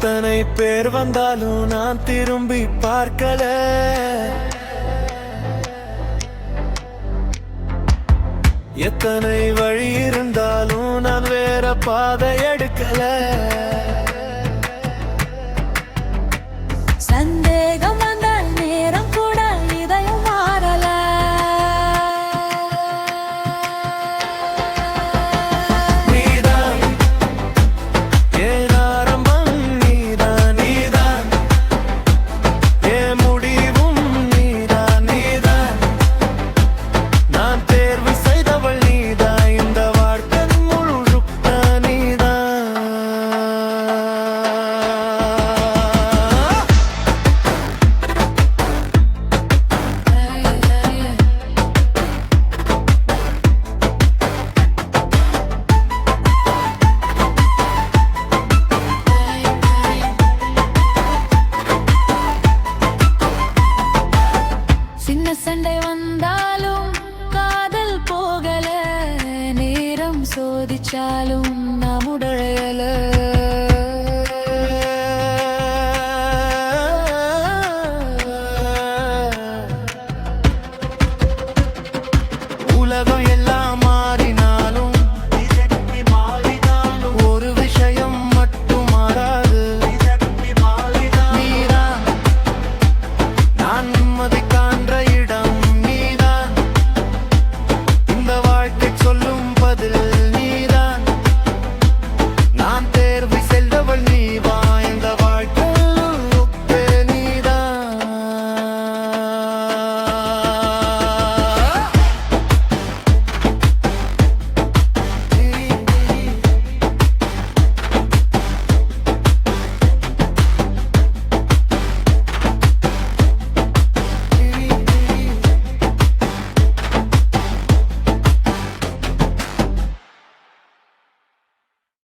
எத்தனை பேர் வந்தாலும் நான் திரும்பி பார்க்கல. எத்தனை வழி இருந்தாலும் நான் வேற பாதை எடுக்கல. சந்தேகம் வந்தால் நேரம் கூட இதயம் மாறல. நீதான் என் ஆரம்பம், நீதான் நீதான் என் முடிவும், நீதான் நீதான் நான் தேர்வு செய்தவள், நீதான் இந்த வாழ்க்கை முழுக்க நீதான். சின்ன சண்டை வந்தாலும் காதல் போகல. நேரம் சோதிச்சாலும் நாம் உடழையல. உலகம் எல்லாம் மாறினாலும் ஒரு விஷயம் மட்டும் மாறாது. நீதான் நான் நிம்மதிக்க